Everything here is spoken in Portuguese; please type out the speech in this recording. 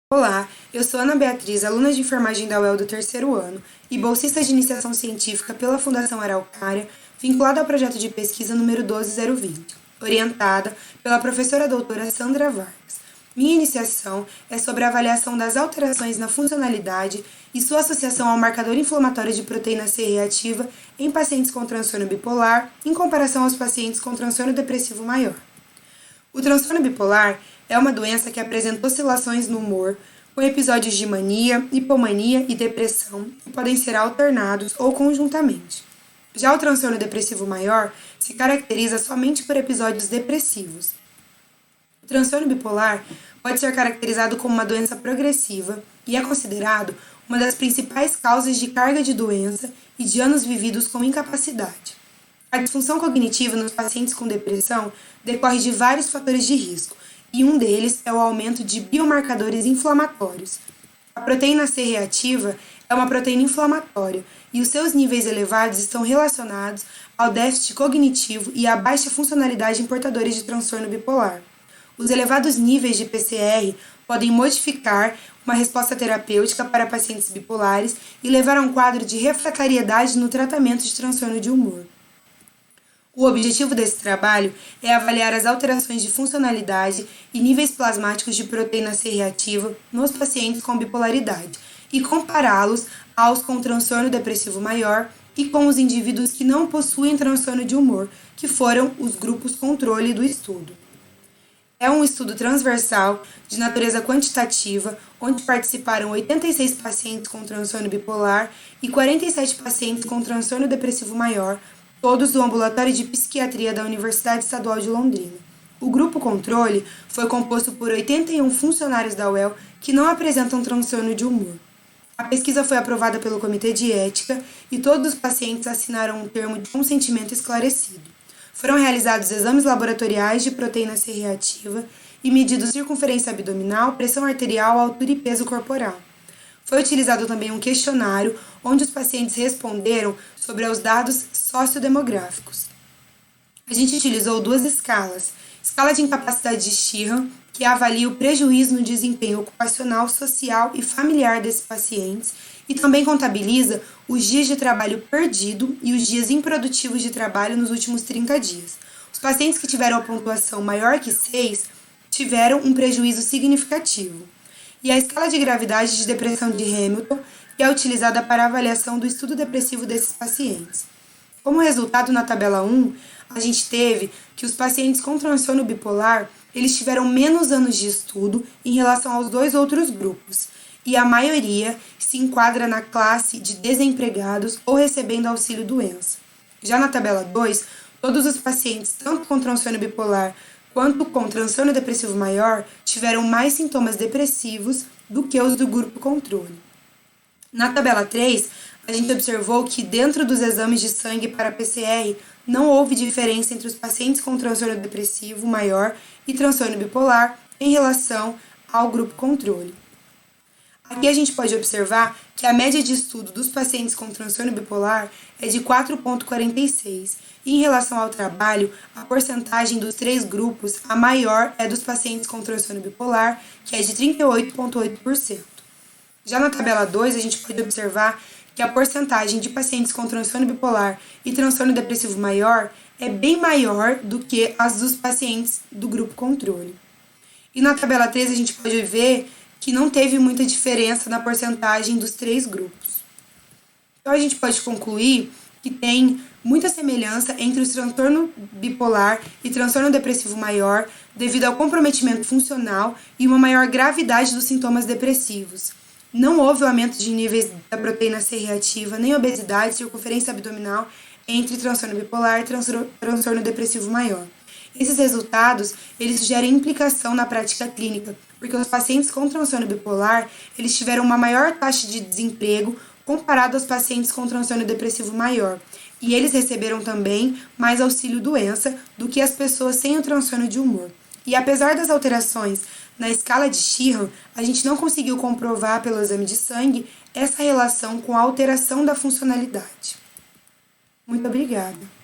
Olá, eu sou Ana Beatriz, aluna de enfermagem da UEL do terceiro ano e bolsista de iniciação científica pela Fundação Araucária, vinculada ao projeto de pesquisa número 12020, orientada pela professora doutora Sandra Vargas. Minha iniciação é sobre a avaliação das alterações na funcionalidade e sua associação ao marcador inflamatório de proteína C reativa em pacientes com transtorno bipolar, em comparação aos pacientes com transtorno depressivo maior. O transtorno bipolar é uma doença que apresenta oscilações no humor, com episódios de mania, hipomania e depressão, que podem ser alternados ou conjuntamente. Já o transtorno depressivo maior se caracteriza somente por episódios depressivos. O transtorno bipolar pode ser caracterizado como uma doença progressiva e é considerado uma das principais causas de carga de doença e de anos vividos com incapacidade. A disfunção cognitiva nos pacientes com depressão decorre de vários fatores de risco, e um deles é o aumento de biomarcadores inflamatórios. A proteína C reativa é uma proteína inflamatória e os seus níveis elevados estão relacionados ao déficit cognitivo e à baixa funcionalidade em portadores de transtorno bipolar. Os elevados níveis de PCR podem modificar uma resposta terapêutica para pacientes bipolares e levar a um quadro de refratariedade no tratamento de transtorno de humor. O objetivo desse trabalho é avaliar as alterações de funcionalidade e níveis plasmáticos de proteína C reativa nos pacientes com bipolaridade e compará-los aos com transtorno depressivo maior e com os indivíduos que não possuem transtorno de humor, que foram os grupos controle do estudo. É um estudo transversal de natureza quantitativa, onde participaram 86 pacientes com transtorno bipolar e 47 pacientes com transtorno depressivo maior, todos do Ambulatório de Psiquiatria da Universidade Estadual de Londrina. O grupo controle foi composto por 81 funcionários da UEL que não apresentam transtorno de humor. A pesquisa foi aprovada pelo Comitê de Ética e todos os pacientes assinaram um termo de consentimento esclarecido. Foram realizados exames laboratoriais de proteína C reativa e medidos circunferência abdominal, pressão arterial, altura e peso corporal. Foi utilizado também um questionário onde os pacientes responderam sobre os dados sociodemográficos. A gente utilizou duas escalas. Escala de incapacidade de Sheehan, que avalia o prejuízo no desempenho ocupacional, social e familiar desses pacientes, e também contabiliza os dias de trabalho perdido e os dias improdutivos de trabalho nos últimos 30 dias. Os pacientes que tiveram a pontuação maior que 6 tiveram um prejuízo significativo. E a escala de gravidade de depressão de Hamilton, que é utilizada para a avaliação do estudo depressivo desses pacientes. Como resultado, na tabela 1, a gente teve que os pacientes com transtorno bipolar, eles tiveram menos anos de estudo em relação aos dois outros grupos, e a maioria se enquadra na classe de desempregados ou recebendo auxílio-doença. Já na tabela 2, todos os pacientes, tanto com transtorno bipolar quanto com transtorno depressivo maior, tiveram mais sintomas depressivos do que os do grupo controle. Na tabela 3, a gente observou que dentro dos exames de sangue para PCR, não houve diferença entre os pacientes com transtorno depressivo maior e transtorno bipolar em relação ao grupo controle. Aqui a gente pode observar que a média de estudo dos pacientes com transtorno bipolar é de 4,46 e em relação ao trabalho, a porcentagem dos três grupos, a maior é dos pacientes com transtorno bipolar, que é de 38,8%. Já na tabela 2, a gente pode observar que a porcentagem de pacientes com transtorno bipolar e transtorno depressivo maior é bem maior do que as dos pacientes do grupo controle. E na tabela 3, a gente pode ver que não teve muita diferença na porcentagem dos três grupos. Então, a gente pode concluir que tem muita semelhança entre o transtorno bipolar e transtorno depressivo maior devido ao comprometimento funcional e uma maior gravidade dos sintomas depressivos. Não houve o aumento de níveis da proteína C reativa, nem obesidade, circunferência abdominal entre transtorno bipolar e transtorno depressivo maior. Esses resultados, eles sugerem implicação na prática clínica, porque os pacientes com transtorno bipolar, eles tiveram uma maior taxa de desemprego comparado aos pacientes com transtorno depressivo maior. E eles receberam também mais auxílio-doença do que as pessoas sem o transtorno de humor. E apesar das alterações na escala de Sheehan, a gente não conseguiu comprovar pelo exame de sangue essa relação com a alteração da funcionalidade. Muito obrigada.